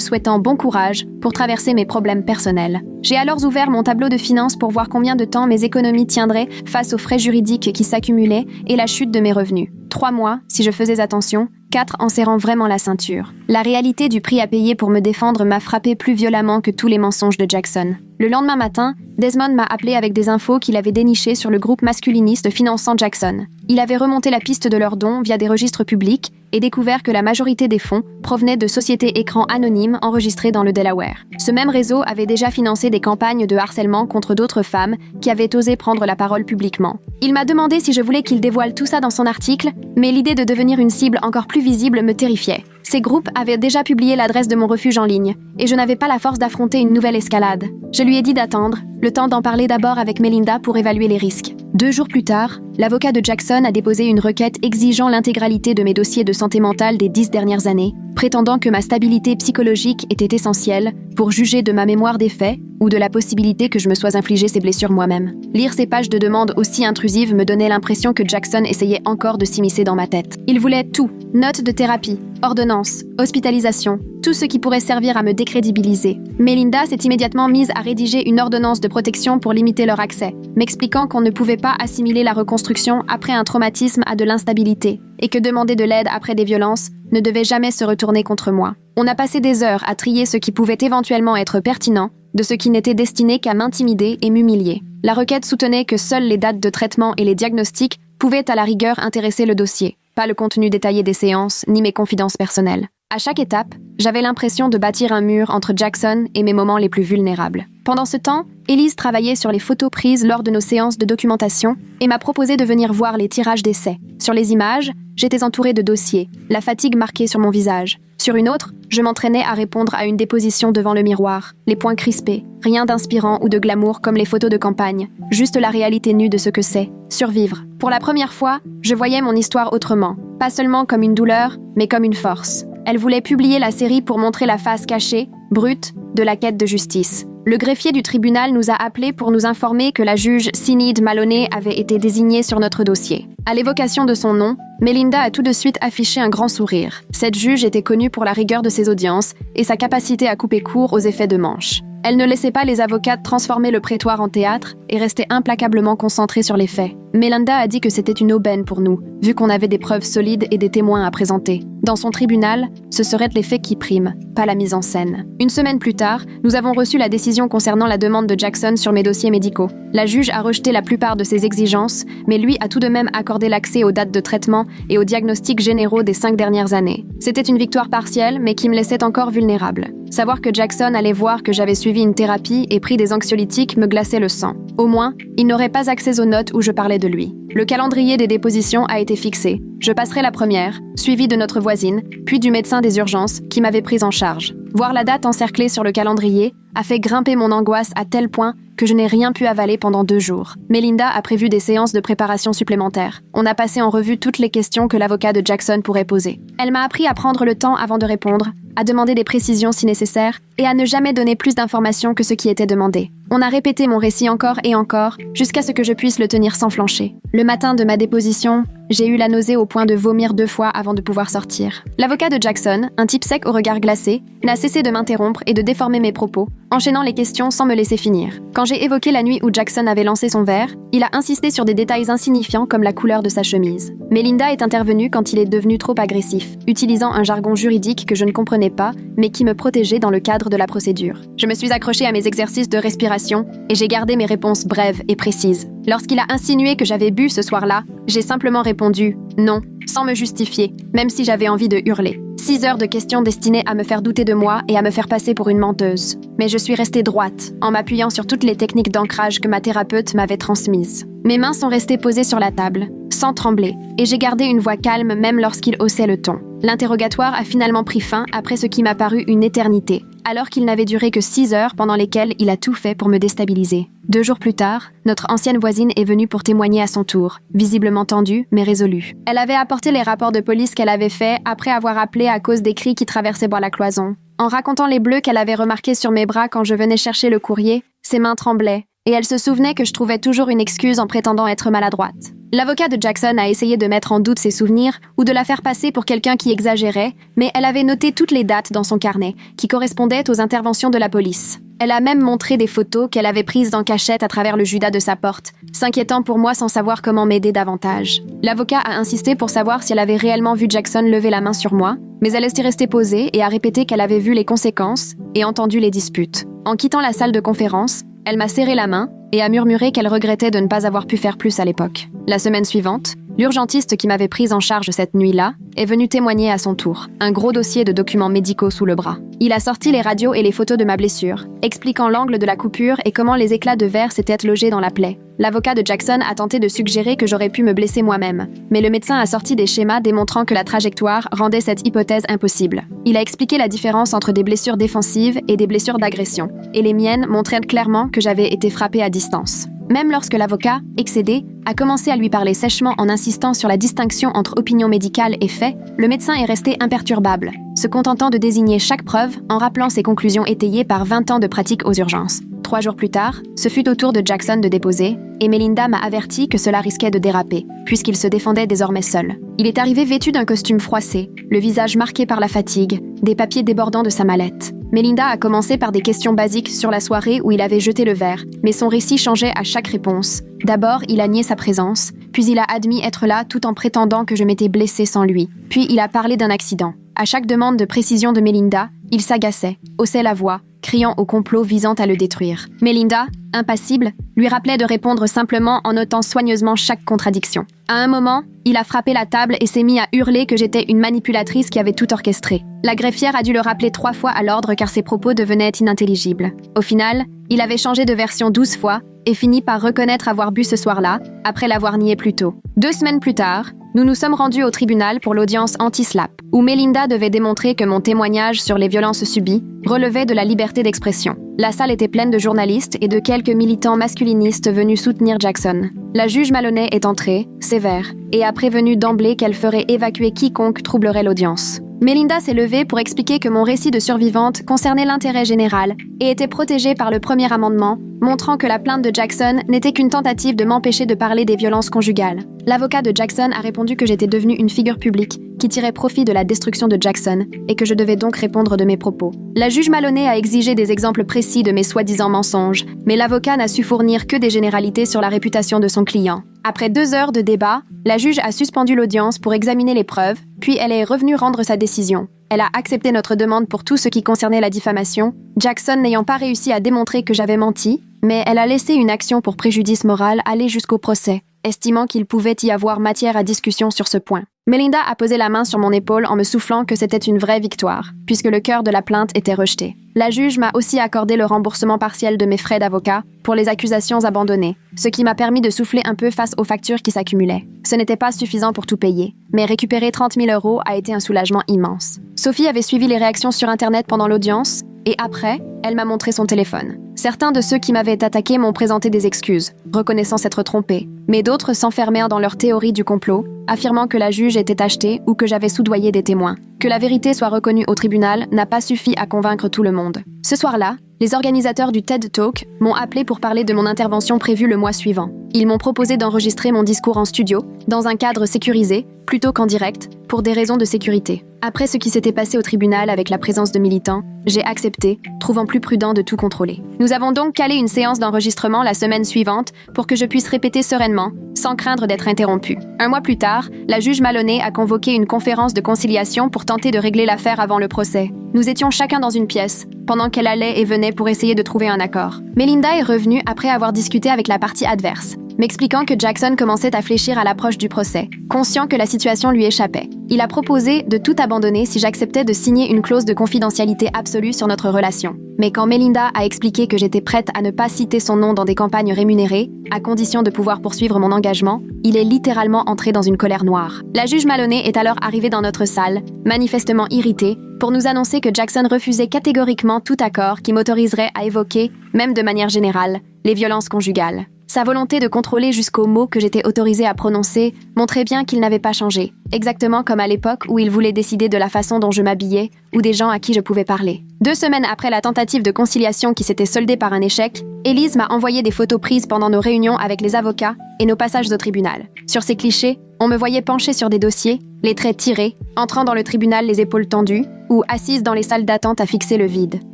souhaitant bon courage pour traverser mes problèmes personnels. J'ai alors ouvert mon tableau de finances pour voir combien de temps mes économies tiendraient face aux frais juridiques qui s'accumulaient et la chute de mes revenus. 3 mois, si je faisais attention, 4 en serrant vraiment la ceinture. La réalité du prix à payer pour me défendre m'a frappé plus violemment que tous les mensonges de Jackson. Le lendemain matin, Desmond m'a appelé avec des infos qu'il avait dénichées sur le groupe masculiniste finançant Jackson. Il avait remonté la piste de leurs dons via des registres publics et découvert que la majorité des fonds provenaient de sociétés écrans anonymes enregistrées dans le Delaware. Ce même réseau avait déjà financé des campagnes de harcèlement contre d'autres femmes qui avaient osé prendre la parole publiquement. Il m'a demandé si je voulais qu'il dévoile tout ça dans son article, mais l'idée de devenir une cible encore plus visible me terrifiait. Ces groupes avaient déjà publié l'adresse de mon refuge en ligne, et je n'avais pas la force d'affronter une nouvelle escalade. Je lui ai dit d'attendre, le temps d'en parler d'abord avec Melinda pour évaluer les risques. 2 jours plus tard, l'avocat de Jackson a déposé une requête exigeant l'intégralité de mes dossiers de santé mentale des 10 dernières années, prétendant que ma stabilité psychologique était essentielle pour juger de ma mémoire des faits ou de la possibilité que je me sois infligé ces blessures moi-même. Lire ces pages de demande aussi intrusives me donnait l'impression que Jackson essayait encore de s'immiscer dans ma tête. Il voulait tout, notes de thérapie, ordonnances, hospitalisation, tout ce qui pourrait servir à me décrédibiliser. Melinda s'est immédiatement mise à rédiger une ordonnance de protection pour limiter leur accès, m'expliquant qu'on ne pouvait pas assimiler la reconstruction après un traumatisme à de l'instabilité, et que demander de l'aide après des violences ne devait jamais se retourner contre moi. On a passé des heures à trier ce qui pouvait éventuellement être pertinent, de ce qui n'était destiné qu'à m'intimider et m'humilier. La requête soutenait que seules les dates de traitement et les diagnostics pouvaient à la rigueur intéresser le dossier, pas le contenu détaillé des séances ni mes confidences personnelles. À chaque étape, j'avais l'impression de bâtir un mur entre Jackson et mes moments les plus vulnérables. Pendant ce temps, Élise travaillait sur les photos prises lors de nos séances de documentation et m'a proposé de venir voir les tirages d'essais. Sur les images, j'étais entourée de dossiers, la fatigue marquée sur mon visage. Sur une autre, je m'entraînais à répondre à une déposition devant le miroir, les poings crispés, rien d'inspirant ou de glamour comme les photos de campagne, juste la réalité nue de ce que c'est, survivre. Pour la première fois, je voyais mon histoire autrement, pas seulement comme une douleur, mais comme une force. Elle voulait publier la série pour montrer la face cachée, brute, de la quête de justice. Le greffier du tribunal nous a appelés pour nous informer que la juge Sinead Maloney avait été désignée sur notre dossier. À l'évocation de son nom, Melinda a tout de suite affiché un grand sourire. Cette juge était connue pour la rigueur de ses audiences et sa capacité à couper court aux effets de manche. Elle ne laissait pas les avocates transformer le prétoire en théâtre et restait implacablement concentrée sur les faits. Melinda a dit que c'était une aubaine pour nous, vu qu'on avait des preuves solides et des témoins à présenter. Dans son tribunal, ce seraient les faits qui priment, pas la mise en scène. Une semaine plus tard, nous avons reçu la décision concernant la demande de Jackson sur mes dossiers médicaux. La juge a rejeté la plupart de ses exigences, mais lui a tout de même accordé l'accès aux dates de traitement et aux diagnostics généraux des 5 dernières années. C'était une victoire partielle, mais qui me laissait encore vulnérable. Savoir que Jackson allait voir que j'avais suivi une thérapie et pris des anxiolytiques me glaçait le sang. Au moins, il n'aurait pas accès aux notes où je parlais de lui. Le calendrier des dépositions a été fixé. Je passerai la première, suivie de notre voisine, puis du médecin des urgences qui m'avait prise en charge. Voir la date encerclée sur le calendrier a fait grimper mon angoisse à tel point que je n'ai rien pu avaler pendant 2 jours. Melinda a prévu des séances de préparation supplémentaires. On a passé en revue toutes les questions que l'avocat de Jackson pourrait poser. Elle m'a appris à prendre le temps avant de répondre, à demander des précisions si nécessaire, et à ne jamais donner plus d'informations que ce qui était demandé. On a répété mon récit encore et encore, jusqu'à ce que je puisse le tenir sans flancher. Le matin de ma déposition, j'ai eu la nausée au point de vomir 2 fois avant de pouvoir sortir. L'avocat de Jackson, un type sec au regard glacé, n'a cessé de m'interrompre et de déformer mes propos, enchaînant les questions sans me laisser finir. Quand j'ai évoqué la nuit où Jackson avait lancé son verre, il a insisté sur des détails insignifiants comme la couleur de sa chemise. Melinda est intervenue quand il est devenu trop agressif, utilisant un jargon juridique que je ne comprenais pas, mais qui me protégeait dans le cadre de la procédure. Je me suis accrochée à mes exercices de respiration et j'ai gardé mes réponses brèves et précises. Lorsqu'il a insinué que j'avais bu ce soir-là, j'ai simplement répondu « non », sans me justifier, même si j'avais envie de hurler. 6 heures de questions destinées à me faire douter de moi et à me faire passer pour une menteuse. Mais je suis restée droite, en m'appuyant sur toutes les techniques d'ancrage que ma thérapeute m'avait transmises. Mes mains sont restées posées sur la table, sans trembler, et j'ai gardé une voix calme même lorsqu'il haussait le ton. L'interrogatoire a finalement pris fin après ce qui m'a paru une éternité, alors qu'il n'avait duré que 6 heures pendant lesquelles il a tout fait pour me déstabiliser. 2 jours plus tard, notre ancienne voisine est venue pour témoigner à son tour, visiblement tendue mais résolue. Elle avait apporté les rapports de police qu'elle avait faits après avoir appelé à cause des cris qui traversaient la cloison. En racontant les bleus qu'elle avait remarqués sur mes bras quand je venais chercher le courrier, ses mains tremblaient, et elle se souvenait que je trouvais toujours une excuse en prétendant être maladroite. L'avocat de Jackson a essayé de mettre en doute ses souvenirs ou de la faire passer pour quelqu'un qui exagérait, mais elle avait noté toutes les dates dans son carnet, qui correspondaient aux interventions de la police. Elle a même montré des photos qu'elle avait prises en cachette à travers le judas de sa porte, s'inquiétant pour moi sans savoir comment m'aider davantage. L'avocat a insisté pour savoir si elle avait réellement vu Jackson lever la main sur moi, mais elle est restée posée et a répété qu'elle avait vu les conséquences et entendu les disputes. En quittant la salle de conférence, elle m'a serré la main et a murmuré qu'elle regrettait de ne pas avoir pu faire plus à l'époque. La semaine suivante, l'urgentiste qui m'avait prise en charge cette nuit-là est venu témoigner à son tour, un gros dossier de documents médicaux sous le bras. Il a sorti les radios et les photos de ma blessure, expliquant l'angle de la coupure et comment les éclats de verre s'étaient logés dans la plaie. L'avocat de Jackson a tenté de suggérer que j'aurais pu me blesser moi-même, mais le médecin a sorti des schémas démontrant que la trajectoire rendait cette hypothèse impossible. Il a expliqué la différence entre des blessures défensives et des blessures d'agression, et les miennes montraient clairement que j'avais été frappée à distance. Même lorsque l'avocat, excédé, a commencé à lui parler sèchement en insistant sur la distinction entre opinion médicale et fait, le médecin est resté imperturbable, se contentant de désigner chaque preuve en rappelant ses conclusions étayées par 20 ans de pratique aux urgences. 3 jours plus tard, ce fut au tour de Jackson de déposer, et Melinda m'a averti que cela risquait de déraper, puisqu'il se défendait désormais seul. Il est arrivé vêtu d'un costume froissé, le visage marqué par la fatigue, des papiers débordant de sa mallette. Melinda a commencé par des questions basiques sur la soirée où il avait jeté le verre, mais son récit changeait à chaque réponse. D'abord, il a nié sa présence, puis il a admis être là tout en prétendant que je m'étais blessée sans lui. Puis il a parlé d'un accident. À chaque demande de précision de Melinda, il s'agaçait, haussait la voix, criant au complot visant à le détruire. Melinda, impassible, lui rappelait de répondre simplement en notant soigneusement chaque contradiction. À un moment, il a frappé la table et s'est mis à hurler que j'étais une manipulatrice qui avait tout orchestré. La greffière a dû le rappeler 3 fois à l'ordre car ses propos devenaient inintelligibles. Au final, il avait changé de version 12 fois et fini par reconnaître avoir bu ce soir-là, après l'avoir nié plus tôt. 2 semaines plus tard, nous nous sommes rendus au tribunal pour l'audience anti-SLAPP, où Melinda devait démontrer que mon témoignage sur les violences subies relevait de la liberté d'expression. La salle était pleine de journalistes et de quelques militants masculinistes venus soutenir Jackson. La juge Maloney est entrée, sévère, et a prévenu d'emblée qu'elle ferait évacuer quiconque troublerait l'audience. Melinda s'est levée pour expliquer que mon récit de survivante concernait l'intérêt général et était protégé par le premier amendement, montrant que la plainte de Jackson n'était qu'une tentative de m'empêcher de parler des violences conjugales. L'avocat de Jackson a répondu que j'étais devenue une figure publique qui tirait profit de la destruction de Jackson et que je devais donc répondre de mes propos. La juge Maloney a exigé des exemples précis de mes soi-disant mensonges, mais l'avocat n'a su fournir que des généralités sur la réputation de son client. Après 2 heures de débat, la juge a suspendu l'audience pour examiner les preuves, puis elle est revenue rendre sa décision. Elle a accepté notre demande pour tout ce qui concernait la diffamation, Jackson n'ayant pas réussi à démontrer que j'avais menti, mais elle a laissé une action pour préjudice moral aller jusqu'au procès, estimant qu'il pouvait y avoir matière à discussion sur ce point. Melinda a posé la main sur mon épaule en me soufflant que c'était une vraie victoire, puisque le cœur de la plainte était rejeté. La juge m'a aussi accordé le remboursement partiel de mes frais d'avocat pour les accusations abandonnées, ce qui m'a permis de souffler un peu face aux factures qui s'accumulaient. Ce n'était pas suffisant pour tout payer, mais récupérer 30 000 € a été un soulagement immense. Sophie avait suivi les réactions sur Internet pendant l'audience, et après, elle m'a montré son téléphone. Certains de ceux qui m'avaient attaqué m'ont présenté des excuses, reconnaissant s'être trompés, mais d'autres s'enfermèrent dans leur théorie du complot, affirmant que la juge était achetée ou que j'avais soudoyé des témoins. Que la vérité soit reconnue au tribunal n'a pas suffi à convaincre tout le monde. Ce soir-là, les organisateurs du TED Talk m'ont appelé pour parler de mon intervention prévue le mois suivant. Ils m'ont proposé d'enregistrer mon discours en studio, dans un cadre sécurisé, plutôt qu'en direct, pour des raisons de sécurité. Après ce qui s'était passé au tribunal avec la présence de militants, j'ai accepté, trouvant plus prudent de tout contrôler. Nous avons donc calé une séance d'enregistrement la semaine suivante pour que je puisse répéter sereinement, sans craindre d'être interrompue. 1 mois plus tard, la juge Maloney a convoqué une conférence de conciliation pour tenter de régler l'affaire avant le procès. Nous étions chacun dans une pièce, pendant qu'elle allait et venait pour essayer de trouver un accord. Melinda est revenue après avoir discuté avec la partie adverse. m'expliquant que Jackson commençait à fléchir à l'approche du procès, conscient que la situation lui échappait. Il a proposé de tout abandonner si j'acceptais de signer une clause de confidentialité absolue sur notre relation. Mais quand Melinda a expliqué que j'étais prête à ne pas citer son nom dans des campagnes rémunérées, à condition de pouvoir poursuivre mon engagement, il est littéralement entré dans une colère noire. La juge Maloney est alors arrivée dans notre salle, manifestement irritée, pour nous annoncer que Jackson refusait catégoriquement tout accord qui m'autoriserait à évoquer, même de manière générale, les violences conjugales. Sa volonté de contrôler jusqu'aux mots que j'étais autorisée à prononcer montrait bien qu'il n'avait pas changé, exactement comme à l'époque où il voulait décider de la façon dont je m'habillais ou des gens à qui je pouvais parler. 2 semaines après la tentative de conciliation qui s'était soldée par un échec, Élise m'a envoyé des photos prises pendant nos réunions avec les avocats et nos passages au tribunal. Sur ces clichés, on me voyait penchée sur des dossiers, les traits tirés, entrant dans le tribunal les épaules tendues, ou assise dans les salles d'attente à fixer le vide.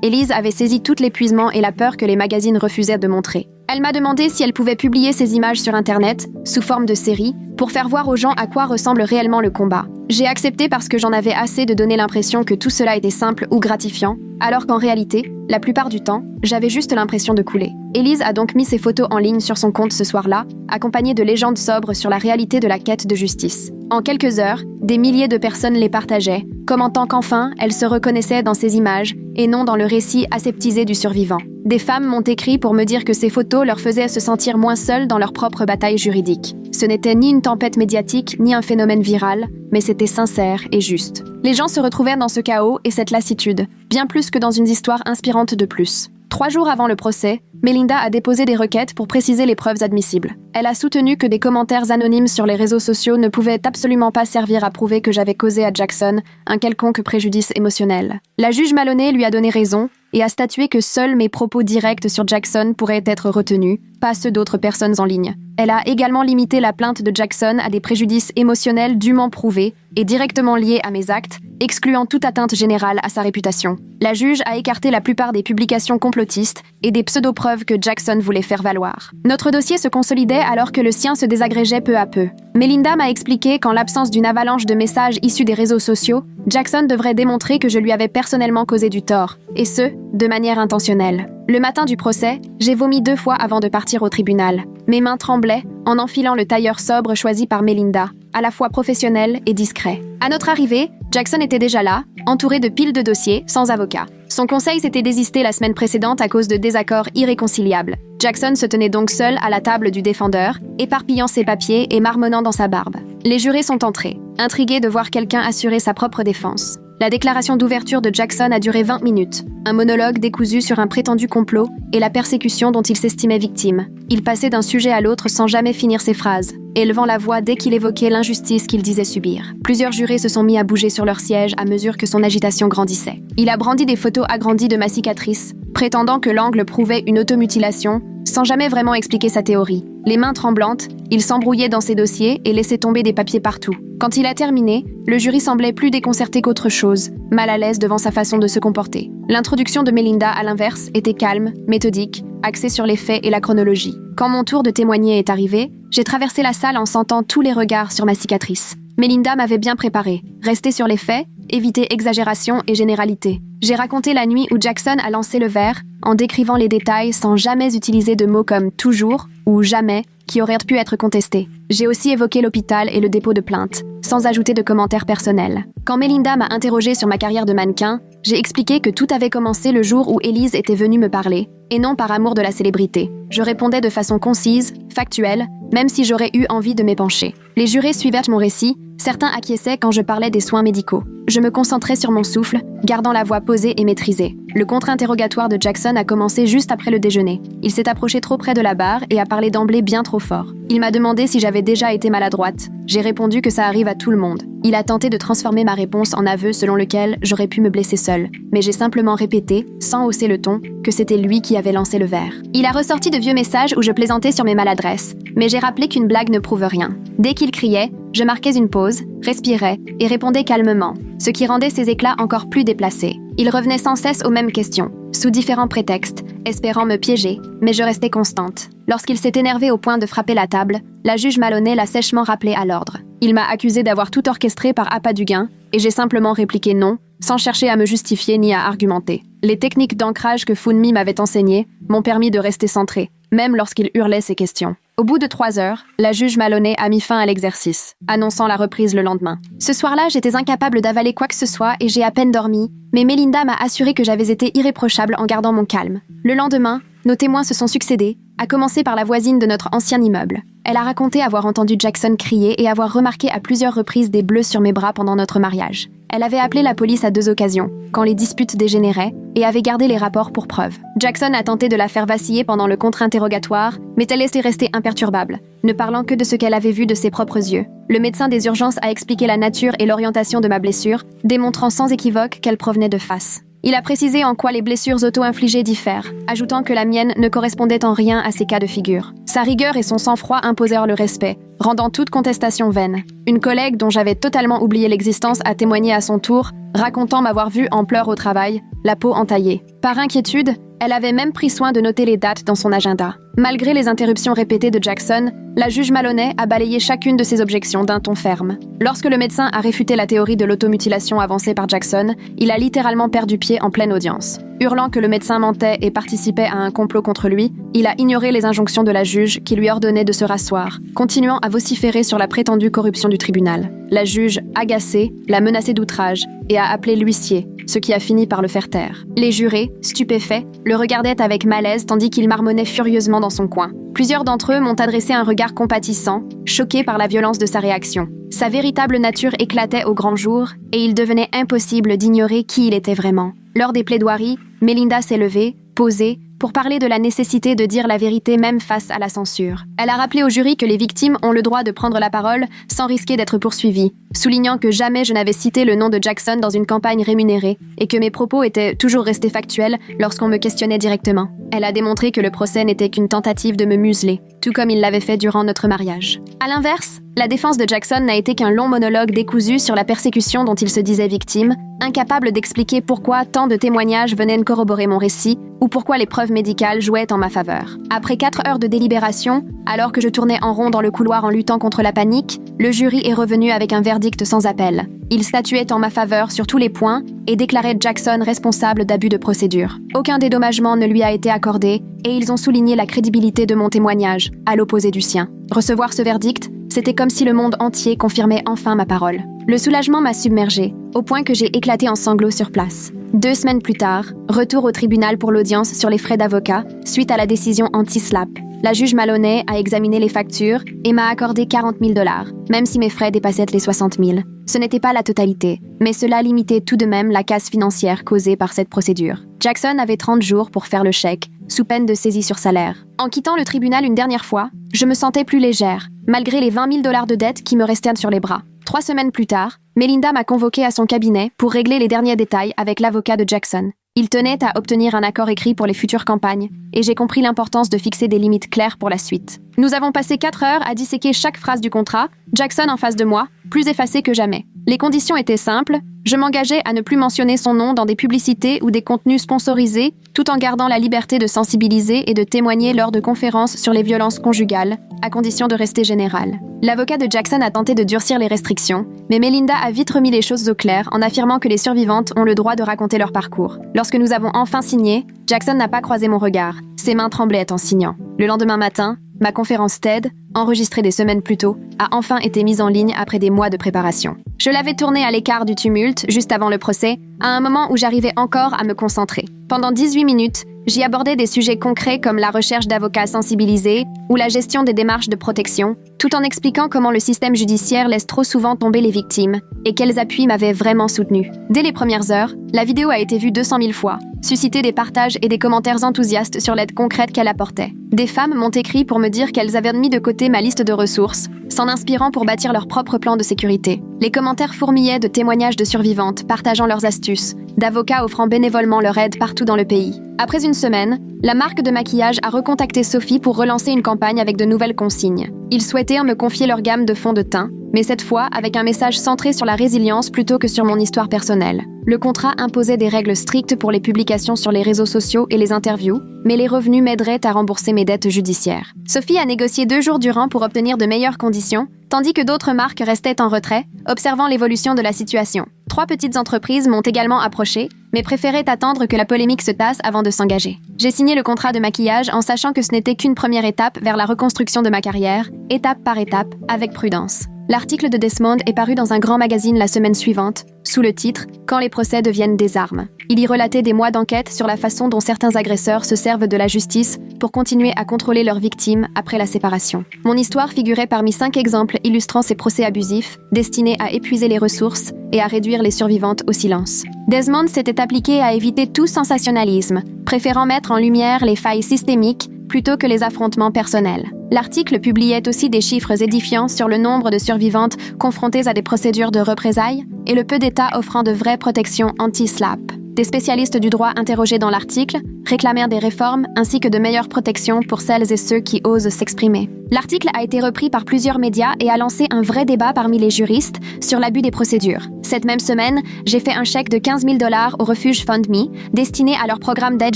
Élise avait saisi tout l'épuisement et la peur que les magazines refusaient de montrer. Elle m'a demandé si elle pouvait publier ces images sur Internet, sous forme de série, pour faire voir aux gens à quoi ressemble réellement le combat. J'ai accepté parce que j'en avais assez de donner l'impression que tout cela était simple ou gratifiant, alors qu'en réalité, la plupart du temps, j'avais juste l'impression de couler. Élise a donc mis ses photos en ligne sur son compte ce soir-là, accompagnée de légendes sobres sur la réalité de la quête de justice. En quelques heures, des milliers de personnes les partageaient, commentant qu'enfin, elles se reconnaissaient dans ces images et non dans le récit aseptisé du survivant. Des femmes m'ont écrit pour me dire que ces photos leur faisaient se sentir moins seules dans leur propre bataille juridique. Ce n'était ni une tempête médiatique, ni un phénomène viral, mais c'était sincère et juste. Les gens se retrouvèrent dans ce chaos et cette lassitude, bien plus que dans une histoire inspirante de plus. 3 jours avant le procès, Melinda a déposé des requêtes pour préciser les preuves admissibles. Elle a soutenu que des commentaires anonymes sur les réseaux sociaux ne pouvaient absolument pas servir à prouver que j'avais causé à Jackson un quelconque préjudice émotionnel. La juge Maloney lui a donné raison et a statué que seuls mes propos directs sur Jackson pourraient être retenus, pas ceux d'autres personnes en ligne. Elle a également limité la plainte de Jackson à des préjudices émotionnels dûment prouvés et directement liés à mes actes, excluant toute atteinte générale à sa réputation. La juge a écarté la plupart des publications complotistes et des pseudo-preuves que Jackson voulait faire valoir. Notre dossier se consolidait alors que le sien se désagrégeait peu à peu. Melinda m'a expliqué qu'en l'absence d'une avalanche de messages issus des réseaux sociaux, Jackson devrait démontrer que je lui avais personnellement causé du tort, et ce, de manière intentionnelle. Le matin du procès, j'ai vomi 2 fois avant de partir au tribunal. Mes mains tremblaient en enfilant le tailleur sobre choisi par Melinda, à la fois professionnel et discret. À notre arrivée, Jackson était déjà là, entouré de piles de dossiers, sans avocat. Son conseil s'était désisté la semaine précédente à cause de désaccords irréconciliables. Jackson se tenait donc seul à la table du défendeur, éparpillant ses papiers et marmonnant dans sa barbe. Les jurés sont entrés, intrigués de voir quelqu'un assurer sa propre défense. La déclaration d'ouverture de Jackson a duré 20 minutes, un monologue décousu sur un prétendu complot et la persécution dont il s'estimait victime. Il passait d'un sujet à l'autre sans jamais finir ses phrases, élevant la voix dès qu'il évoquait l'injustice qu'il disait subir. Plusieurs jurés se sont mis à bouger sur leur siège à mesure que son agitation grandissait. Il a brandi des photos agrandies de ma cicatrice, prétendant que l'angle prouvait une automutilation, sans jamais vraiment expliquer sa théorie. Les mains tremblantes, il s'embrouillait dans ses dossiers et laissait tomber des papiers partout. Quand il a terminé, le jury semblait plus déconcerté qu'autre chose, mal à l'aise devant sa façon de se comporter. L'introduction de Melinda, à l'inverse, était calme, méthodique, axée sur les faits et la chronologie. Quand mon tour de témoigner est arrivé, j'ai traversé la salle en sentant tous les regards sur ma cicatrice. Melinda m'avait bien préparé, rester sur les faits, éviter exagération et généralité. J'ai raconté la nuit où Jackson a lancé le verre, en décrivant les détails sans jamais utiliser de mots comme « toujours » ou « jamais » qui auraient pu être contestés. J'ai aussi évoqué l'hôpital et le dépôt de plainte, sans ajouter de commentaires personnels. Quand Melinda m'a interrogée sur ma carrière de mannequin, j'ai expliqué que tout avait commencé le jour où Élise était venue me parler, et non par amour de la célébrité. Je répondais de façon concise, factuelle, même si j'aurais eu envie de m'épancher. Les jurés suivaient mon récit, certains acquiesçaient quand je parlais des soins médicaux. Je me concentrais sur mon souffle, gardant la voix posée et maîtrisée. Le contre-interrogatoire de Jackson a commencé juste après le déjeuner. Il s'est approché trop près de la barre et a parlé d'emblée bien trop fort. Il m'a demandé si j'avais déjà été maladroite. J'ai répondu que ça arrive à tout le monde. Il a tenté de transformer ma réponse en aveu selon lequel j'aurais pu me blesser seule. Mais j'ai simplement répété, sans hausser le ton, que c'était lui qui avait lancé le verre. Il a ressorti de vieux messages où je plaisantais sur mes maladresses, mais j'ai rappelé qu'une blague ne prouve rien. Dès qu'il criait, je marquais une pause, respirais et répondais calmement, ce qui rendait ses éclats encore plus déplacés. Il revenait sans cesse aux mêmes questions, sous différents prétextes, espérant me piéger, mais je restais constante. Lorsqu'il s'est énervé au point de frapper la table, la juge Maloney l'a sèchement rappelé à l'ordre. Il m'a accusé d'avoir tout orchestré par appât du gain, et j'ai simplement répliqué non, sans chercher à me justifier ni à argumenter. Les techniques d'ancrage que Funmi m'avait enseignées m'ont permis de rester centrée, même lorsqu'il hurlait ses questions. Au bout de 3 heures, la juge Maloney a mis fin à l'exercice, annonçant la reprise le lendemain. Ce soir-là, j'étais incapable d'avaler quoi que ce soit et j'ai à peine dormi, mais Melinda m'a assuré que j'avais été irréprochable en gardant mon calme. Le lendemain, nos témoins se sont succédés, à commencer par la voisine de notre ancien immeuble. Elle a raconté avoir entendu Jackson crier et avoir remarqué à plusieurs reprises des bleus sur mes bras pendant notre mariage. Elle avait appelé la police à 2 occasions, quand les disputes dégénéraient, et avait gardé les rapports pour preuve. Jackson a tenté de la faire vaciller pendant le contre-interrogatoire, mais elle était restée imperturbable, ne parlant que de ce qu'elle avait vu de ses propres yeux. Le médecin des urgences a expliqué la nature et l'orientation de ma blessure, démontrant sans équivoque qu'elle provenait de face. Il a précisé en quoi les blessures auto-infligées diffèrent, ajoutant que la mienne ne correspondait en rien à ces cas de figure. Sa rigueur et son sang-froid imposèrent le respect, rendant toute contestation vaine. Une collègue dont j'avais totalement oublié l'existence a témoigné à son tour, racontant m'avoir vue en pleurs au travail, la peau entaillée. Par inquiétude, elle avait même pris soin de noter les dates dans son agenda. Malgré les interruptions répétées de Jackson, la juge Maloney a balayé chacune de ses objections d'un ton ferme. Lorsque le médecin a réfuté la théorie de l'automutilation avancée par Jackson, il a littéralement perdu pied en pleine audience. Hurlant que le médecin mentait et participait à un complot contre lui, il a ignoré les injonctions de la juge qui lui ordonnait de se rasseoir, continuant à vociférer sur la prétendue corruption du tribunal. La juge, agacée, l'a menacé d'outrage et a appelé l'huissier, ce qui a fini par le faire taire. Les jurés, stupéfaits, le regardaient avec malaise tandis qu'il marmonnait furieusement dans son coin. Plusieurs d'entre eux m'ont adressé un regard compatissant, choqués par la violence de sa réaction. Sa véritable nature éclatait au grand jour et il devenait impossible d'ignorer qui il était vraiment. Lors des plaidoiries, Melinda s'est levée, posée, pour parler de la nécessité de dire la vérité même face à la censure. Elle a rappelé au jury que les victimes ont le droit de prendre la parole sans risquer d'être poursuivies, soulignant que jamais je n'avais cité le nom de Jackson dans une campagne rémunérée et que mes propos étaient toujours restés factuels lorsqu'on me questionnait directement. Elle a démontré que le procès n'était qu'une tentative de me museler, tout comme il l'avait fait durant notre mariage. À l'inverse, la défense de Jackson n'a été qu'un long monologue décousu sur la persécution dont il se disait victime, incapable d'expliquer pourquoi tant de témoignages venaient corroborer mon récit ou pourquoi les preuves médicales jouaient en ma faveur. Après 4 heures de délibération, alors que je tournais en rond dans le couloir en luttant contre la panique, le jury est revenu avec un verdict sans appel. Il statuait en ma faveur sur tous les points et déclarait Jackson responsable d'abus de procédure. Aucun dédommagement ne lui a été accordé et ils ont souligné la crédibilité de mon témoignage, à l'opposé du sien. Recevoir ce verdict, c'était comme si le monde entier confirmait enfin ma parole. Le soulagement m'a submergée, au point que j'ai éclaté en sanglots sur place. 2 semaines plus tard, retour au tribunal pour l'audience sur les frais d'avocat, suite à la décision anti-SLAPP. La juge Maloney a examiné les factures et m'a accordé 40 000 $, même si mes frais dépassaient les 60 000. Ce n'était pas la totalité, mais cela limitait tout de même la casse financière causée par cette procédure. Jackson avait 30 jours pour faire le chèque, sous peine de saisie sur salaire. En quittant le tribunal une dernière fois, je me sentais plus légère, malgré les 20 000 $ de dettes qui me restaient sur les bras. 3 semaines plus tard, Melinda m'a convoquée à son cabinet pour régler les derniers détails avec l'avocat de Jackson. Il tenait à obtenir un accord écrit pour les futures campagnes, et j'ai compris l'importance de fixer des limites claires pour la suite. Nous avons passé 4 heures à disséquer chaque phrase du contrat, Jackson en face de moi, plus effacé que jamais. Les conditions étaient simples, je m'engageais à ne plus mentionner son nom dans des publicités ou des contenus sponsorisés, tout en gardant la liberté de sensibiliser et de témoigner lors de conférences sur les violences conjugales, à condition de rester générale. L'avocat de Jackson a tenté de durcir les restrictions, mais Melinda a vite remis les choses au clair en affirmant que les survivantes ont le droit de raconter leur parcours. Lorsque nous avons enfin signé, Jackson n'a pas croisé mon regard. Ses mains tremblaient en signant. Le lendemain matin, ma conférence TED, enregistrée des semaines plus tôt, a enfin été mise en ligne après des mois de préparation. Je l'avais tournée à l'écart du tumulte, juste avant le procès, à un moment où j'arrivais encore à me concentrer. Pendant 18 minutes, j'y abordais des sujets concrets comme la recherche d'avocats sensibilisés ou la gestion des démarches de protection, tout en expliquant comment le système judiciaire laisse trop souvent tomber les victimes et quels appuis m'avaient vraiment soutenu. Dès les premières heures, la vidéo a été vue 200 000 fois, suscité des partages et des commentaires enthousiastes sur l'aide concrète qu'elle apportait. Des femmes m'ont écrit pour me dire qu'elles avaient mis de côté ma liste de ressources, s'en inspirant pour bâtir leur propre plan de sécurité. Les commentaires fourmillaient de témoignages de survivantes partageant leurs astuces, d'avocats offrant bénévolement leur aide partout dans le pays. Après une semaine, la marque de maquillage a recontacté Sophie pour relancer une campagne avec de nouvelles consignes. Ils souhaitaient me confier leur gamme de fond de teint, mais cette fois avec un message centré sur la résilience plutôt que sur mon histoire personnelle. Le contrat imposait des règles strictes pour les publications sur les réseaux sociaux et les interviews, mais les revenus m'aideraient à rembourser mes dettes judiciaires. Sophie a négocié 2 jours durant pour obtenir de meilleures conditions, tandis que d'autres marques restaient en retrait, observant l'évolution de la situation. 3 petites entreprises m'ont également approché, mais préféraient attendre que la polémique se tasse avant de s'engager. J'ai signé le contrat de maquillage en sachant que ce n'était qu'une première étape vers la reconstruction de ma carrière, étape par étape, avec prudence. L'article de Desmond est paru dans un grand magazine la semaine suivante, sous le titre « Quand les procès deviennent des armes ». Il y relatait des mois d'enquête sur la façon dont certains agresseurs se servent de la justice pour continuer à contrôler leurs victimes après la séparation. Mon histoire figurait parmi 5 exemples illustrant ces procès abusifs, destinés à épuiser les ressources et à réduire les survivantes au silence. Desmond s'était appliqué à éviter tout sensationnalisme, préférant mettre en lumière les failles systémiques plutôt que les affrontements personnels. L'article publiait aussi des chiffres édifiants sur le nombre de survivantes confrontées à des procédures de représailles et le peu d'États offrant de vraies protections anti-SLAPP. Des spécialistes du droit interrogés dans l'article réclamèrent des réformes ainsi que de meilleures protections pour celles et ceux qui osent s'exprimer. L'article a été repris par plusieurs médias et a lancé un vrai débat parmi les juristes sur l'abus des procédures. Cette même semaine, j'ai fait un chèque de 15 000 $ au refuge FundMe, destiné à leur programme d'aide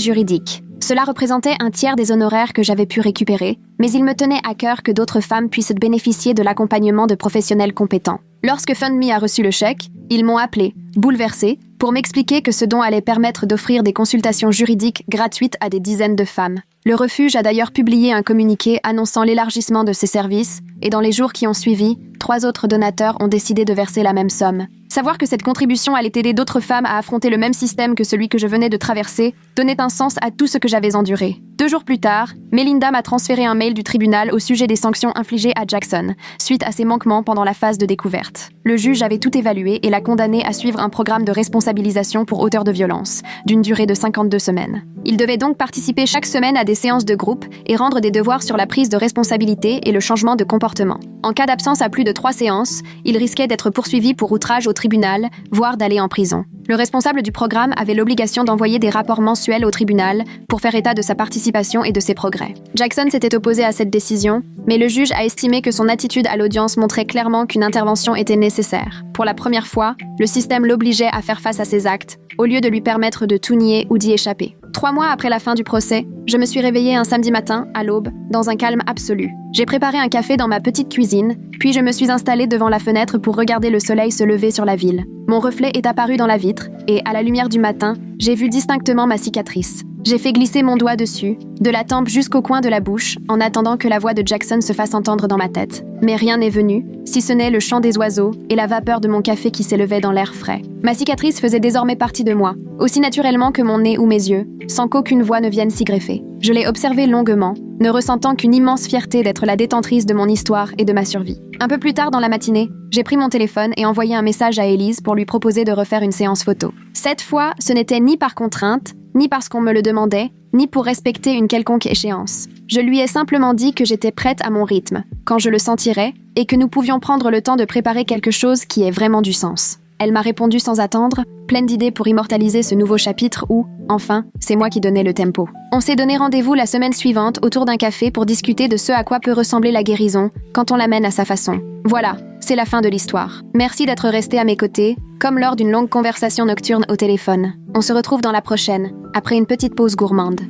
juridique. Cela représentait un tiers des honoraires que j'avais pu récupérer, mais il me tenait à cœur que d'autres femmes puissent bénéficier de l'accompagnement de professionnels compétents. Lorsque FundMe a reçu le chèque, ils m'ont appelé, bouleversée, pour m'expliquer que ce don allait permettre d'offrir des consultations juridiques gratuites à des dizaines de femmes. Le refuge a d'ailleurs publié un communiqué annonçant l'élargissement de ses services, et dans les jours qui ont suivi, 3 autres donateurs ont décidé de verser la même somme. Savoir que cette contribution allait aider d'autres femmes à affronter le même système que celui que je venais de traverser donnait un sens à tout ce que j'avais enduré. 2 jours plus tard, Melinda m'a transféré un mail du tribunal au sujet des sanctions infligées à Jackson, suite à ses manquements pendant la phase de découverte. Le juge avait tout évalué et l'a condamné à suivre un programme de responsabilisation pour auteur de violence, d'une durée de 52 semaines. Il devait donc participer chaque semaine à des séances de groupe et rendre des devoirs sur la prise de responsabilité et le changement de comportement. En cas d'absence à plus de 3 séances, il risquait d'être poursuivi pour outrage au tribunal, voire d'aller en prison. Le responsable du programme avait l'obligation d'envoyer des rapports mensuels au tribunal pour faire état de sa participation et de ses progrès. Jackson s'était opposé à cette décision, mais le juge a estimé que son attitude à l'audience montrait clairement qu'une intervention était nécessaire. Pour la première fois, le système l'obligeait à faire face à ses actes, au lieu de lui permettre de tout nier ou d'y échapper. 3 mois après la fin du procès, je me suis réveillée un samedi matin, à l'aube, dans un calme absolu. J'ai préparé un café dans ma petite cuisine, puis je me suis installée devant la fenêtre pour regarder le soleil se lever sur la ville. Mon reflet est apparu dans la vitre, et à la lumière du matin, j'ai vu distinctement ma cicatrice. J'ai fait glisser mon doigt dessus, de la tempe jusqu'au coin de la bouche, en attendant que la voix de Jackson se fasse entendre dans ma tête. Mais rien n'est venu, si ce n'est le chant des oiseaux et la vapeur de mon café qui s'élevait dans l'air frais. Ma cicatrice faisait désormais partie de moi, aussi naturellement que mon nez ou mes yeux, sans qu'aucune voix ne vienne s'y greffer. Je l'ai observée longuement, ne ressentant qu'une immense fierté d'être la détentrice de mon histoire et de ma survie. Un peu plus tard dans la matinée, j'ai pris mon téléphone et envoyé un message à Élise pour lui proposer de refaire une séance photo. Cette fois, ce n'était ni par contrainte, ni parce qu'on me le demandait, ni pour respecter une quelconque échéance. Je lui ai simplement dit que j'étais prête à mon rythme, quand je le sentirais, et que nous pouvions prendre le temps de préparer quelque chose qui ait vraiment du sens. Elle m'a répondu sans attendre, pleine d'idées pour immortaliser ce nouveau chapitre où, enfin, c'est moi qui donnais le tempo. On s'est donné rendez-vous la semaine suivante autour d'un café pour discuter de ce à quoi peut ressembler la guérison quand on l'amène à sa façon. Voilà, c'est la fin de l'histoire. Merci d'être resté à mes côtés, comme lors d'une longue conversation nocturne au téléphone. On se retrouve dans la prochaine, après une petite pause gourmande.